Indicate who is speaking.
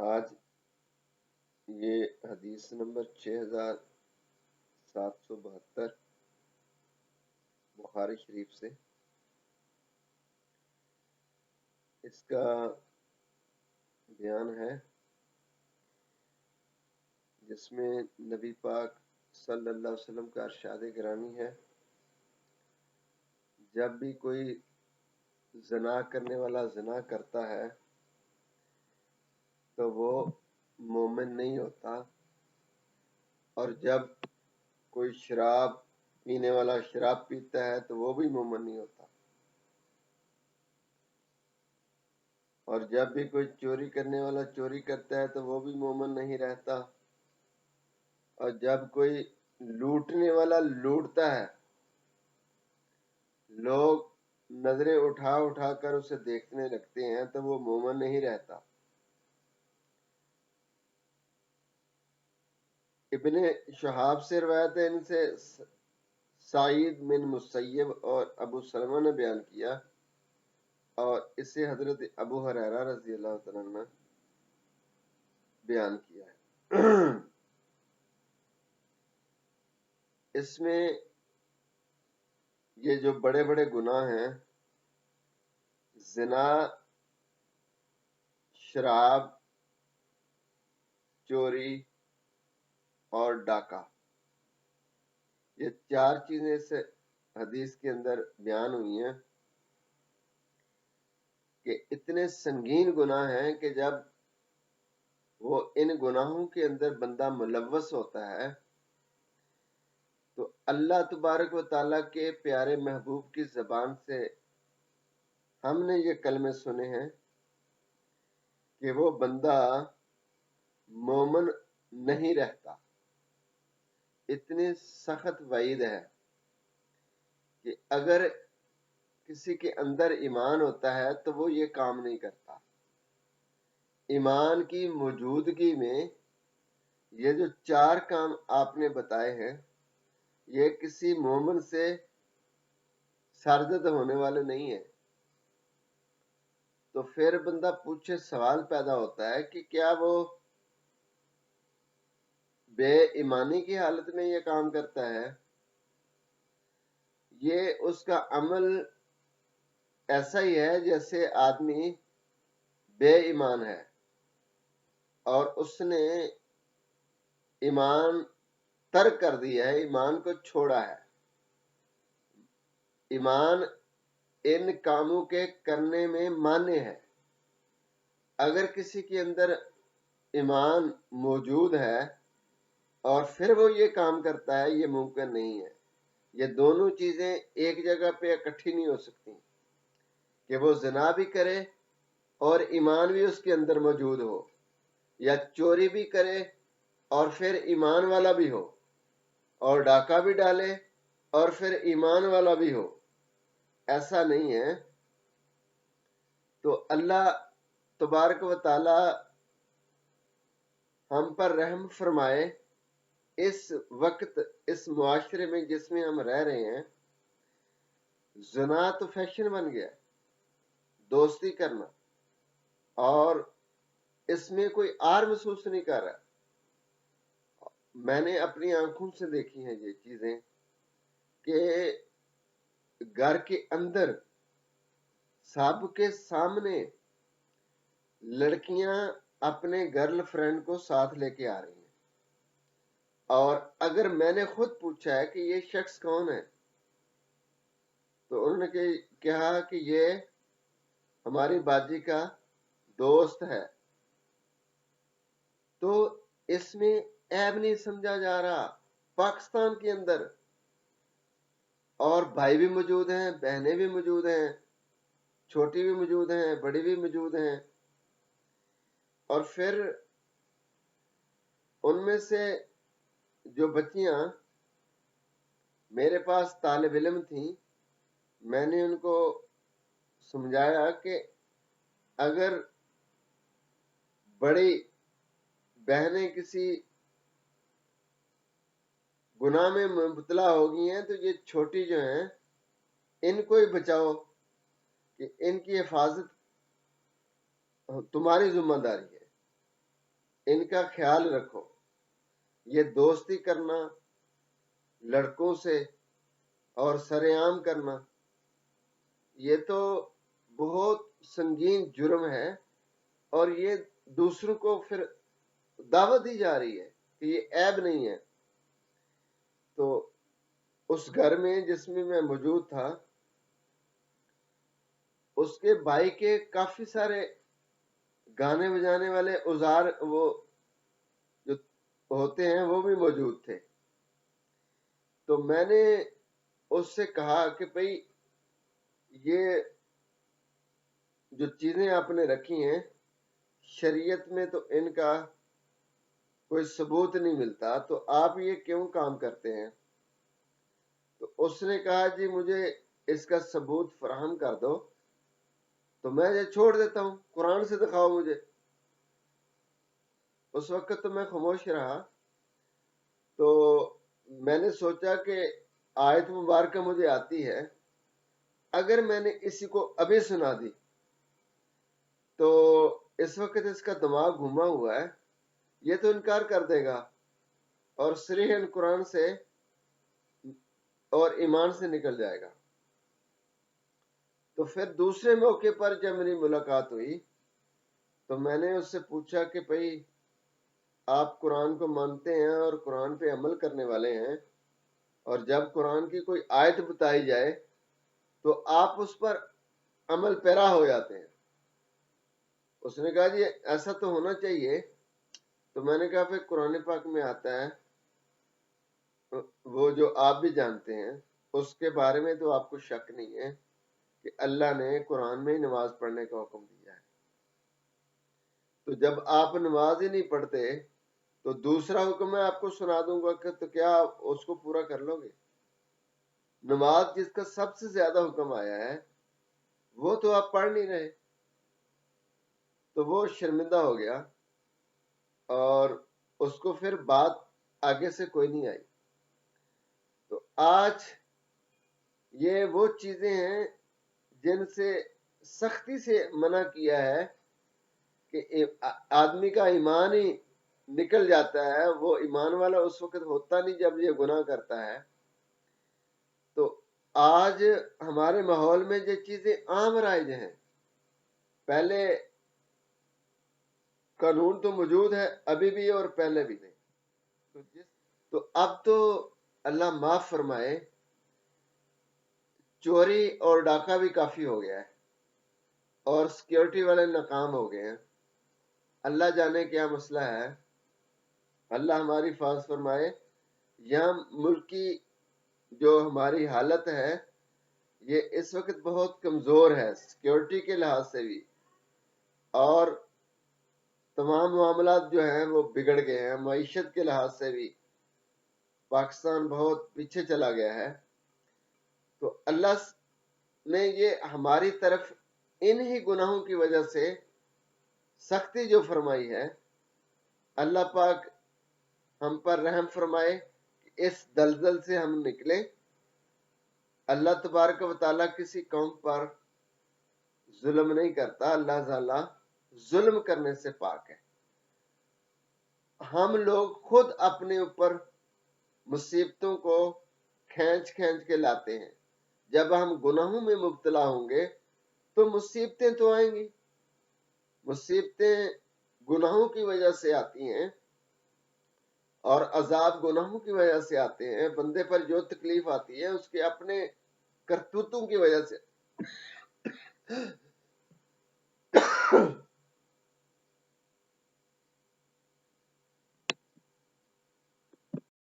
Speaker 1: آج یہ حدیث نمبر 6772 بخاری شریف سے، اس کا بیان ہے جس میں نبی پاک صلی اللہ علیہ وسلم کا ارشاد گرامی ہے، جب بھی کوئی زنا کرنے والا زنا کرتا ہے تو وہ مومن نہیں ہوتا، اور جب کوئی شراب پینے والا شراب پیتا ہے تو وہ بھی مومن نہیں ہوتا، اور جب بھی کوئی چوری کرنے والا چوری کرتا ہے تو وہ بھی مومن نہیں رہتا، اور جب کوئی لوٹنے والا لوٹتا ہے، لوگ نظریں اٹھا اٹھا کر اسے دیکھنے لگتے ہیں تو وہ مومن نہیں رہتا۔ ابن شہاب سے روایت ہے، ان سے سعید بن مسیب اور ابو سلمہ نے بیان کیا، اور اسے حضرت ابو ہریرہ رضی اللہ تعالیٰ عنہ نے بیان کیا ہے۔ اس میں یہ جو بڑے بڑے گناہ ہیں، زنا، شراب، چوری اور ڈاکہ، یہ چار چیزیں اس حدیث کے اندر بیان ہوئی ہیں کہ اتنے سنگین گناہ ہیں کہ جب وہ ان گناہوں کے اندر بندہ ملوث ہوتا ہے تو اللہ تبارک و تعالیٰ کے پیارے محبوب کی زبان سے ہم نے یہ کلمے سنے ہیں کہ وہ بندہ مومن نہیں رہتا۔ اتنی سخت وعید ہے کہ اگر کسی کے اندر ایمان ہوتا ہے تو وہ یہ کام نہیں کرتا۔ ایمان کی موجودگی میں یہ جو چار کام آپ نے بتائے ہیں، یہ کسی مومن سے سرزد ہونے والے نہیں ہیں۔ تو پھر بندہ پوچھے، سوال پیدا ہوتا ہے کہ کیا وہ بے ایمانی کی حالت میں یہ کام کرتا ہے؟ یہ اس کا عمل ایسا ہی ہے جیسے آدمی بے ایمان ہے اور اس نے ایمان ترک کر دیا ہے، ایمان کو چھوڑا ہے۔ ایمان ان کاموں کے کرنے میں مانع ہے۔ اگر کسی کے اندر ایمان موجود ہے اور پھر وہ یہ کام کرتا ہے، یہ ممکن نہیں ہے۔ یہ دونوں چیزیں ایک جگہ پہ اکٹھی نہیں ہو سکتی کہ وہ زنا بھی کرے اور ایمان بھی اس کے اندر موجود ہو، یا چوری بھی کرے اور پھر ایمان والا بھی ہو، اور ڈاکہ بھی ڈالے اور پھر ایمان والا بھی ہو۔ ایسا نہیں ہے۔ تو اللہ تبارک و تعالی ہم پر رحم فرمائے۔ اس وقت اس معاشرے میں جس میں ہم رہ رہے ہیں، زنا تو فیشن بن گیا، دوستی کرنا، اور اس میں کوئی آر محسوس نہیں کر رہا۔ میں نے اپنی آنکھوں سے دیکھی ہیں یہ چیزیں کہ گھر کے اندر سب کے سامنے لڑکیاں اپنے گرل فرینڈ کو ساتھ لے کے آ رہی ہیں، اور اگر میں نے خود پوچھا ہے کہ یہ شخص کون ہے تو انہوں نے کہا کہ یہ ہماری باجی کا دوست ہے۔ تو اس میں عیب نہیں سمجھا جا رہا۔ پاکستان کے اندر اور بھائی بھی موجود ہیں، بہنیں بھی موجود ہیں، چھوٹی بھی موجود ہیں، بڑی بھی موجود ہیں، اور پھر ان میں سے جو بچیاں میرے پاس طالب علم تھیں، میں نے ان کو سمجھایا کہ اگر بڑی بہنیں کسی گناہ میں مبتلا ہو گئی ہیں تو یہ چھوٹی جو ہیں ان کو ہی بچاؤ، کہ ان کی حفاظت تمہاری ذمہ داری ہے۔ ان کا خیال رکھو. یہ دوستی کرنا لڑکوں سے اور سرعام کرنا یہ تو بہت سنگین جرم ہے، اور یہ دوسروں کو پھر دعوت دی جا رہی ہے کہ یہ عیب نہیں ہے. تو اس گھر میں جس میں میں موجود تھا، اس کے بھائی کے کافی سارے گانے بجانے والے اوزار وہ جو ہوتے ہیں وہ بھی موجود تھے. تو میں نے اس سے کہا کہ بھئی یہ جو چیزیں آپ نے رکھی ہیں شریعت میں تو ان کا کوئی ثبوت نہیں ملتا، تو آپ یہ کیوں کام کرتے ہیں؟ تو اس نے کہا جی مجھے اس کا ثبوت فراہم کر دو تو میں یہ چھوڑ دیتا ہوں، قرآن سے دکھاؤ مجھے. اس وقت تو میں خاموش رہا. تو میں نے سوچا کہ آیت مبارکہ مجھے آتی ہے، اگر میں نے اسی کو ابھی سنا دی تو اس وقت اس کا دماغ گھوما ہوا ہے، یہ تو انکار کر دے گا اور صریحاً قرآن سے اور ایمان سے نکل جائے گا. تو پھر دوسرے موقع پر جب میری ملاقات ہوئی تو میں نے اس سے پوچھا کہ بھئی آپ قرآن کو مانتے ہیں اور قرآن پہ عمل کرنے والے ہیں، اور جب قرآن کی کوئی آیت بتائی جائے تو آپ اس پر عمل پیرا ہو جاتے ہیں. اس نے کہا جی ایسا تو ہونا چاہیے. تو میں نے کہا پھر قرآن پاک میں آتا ہے وہ جو آپ بھی جانتے ہیں، اس کے بارے میں تو آپ کو شک نہیں ہے کہ اللہ نے قرآن میں ہی نماز پڑھنے کا حکم دیا ہے. تو جب آپ نماز ہی نہیں پڑھتے تو دوسرا حکم میں آپ کو سنا دوں گا کہ تو کیا آپ اس کو پورا کر لو گے؟ نماز جس کا سب سے زیادہ حکم آیا ہے وہ تو آپ پڑھ نہیں رہے. تو وہ شرمندہ ہو گیا اور اس کو پھر بات آگے سے کوئی نہیں آئی. تو آج یہ وہ چیزیں ہیں جن سے سختی سے منع کیا ہے کہ آدمی کا ایمان ہی نکل جاتا ہے. وہ ایمان والا اس وقت ہوتا نہیں جب یہ گناہ کرتا ہے. تو آج ہمارے ماحول میں یہ چیزیں عام رائج ہیں. پہلے قانون تو موجود ہے ابھی بھی اور پہلے بھی نہیں. تو اب تو اللہ معاف فرمائے چوری اور ڈاکہ بھی کافی ہو گیا ہے اور سیکیورٹی والے ناکام ہو گئے ہیں. اللہ جانے کیا مسئلہ ہے. اللہ ہماری حفاظت فرمائے. یہاں ملکی جو ہماری حالت ہے یہ اس وقت بہت کمزور ہے سیکیورٹی کے لحاظ سے بھی، اور تمام معاملات جو ہیں وہ بگڑ گئے ہیں. معیشت کے لحاظ سے بھی پاکستان بہت پیچھے چلا گیا ہے. تو اللہ نے یہ ہماری طرف انہی گناہوں کی وجہ سے سختی جو فرمائی ہے، اللہ پاک ہم پر رحم فرمائے کہ اس دلدل سے ہم نکلیں. اللہ تبارک و تعالیٰ کسی قوم پر ظلم نہیں کرتا. اللہ تعالیٰ ظلم کرنے سے پاک ہے. ہم لوگ خود اپنے اوپر مصیبتوں کو کھینچ کھینچ کے لاتے ہیں. جب ہم گناہوں میں مبتلا ہوں گے تو مصیبتیں تو آئیں گی. مصیبتیں گناہوں کی وجہ سے آتی ہیں اور عذاب گناہوں کی وجہ سے آتے ہیں. بندے پر جو تکلیف آتی ہے اس کے اپنے کرتوتوں کی وجہ سے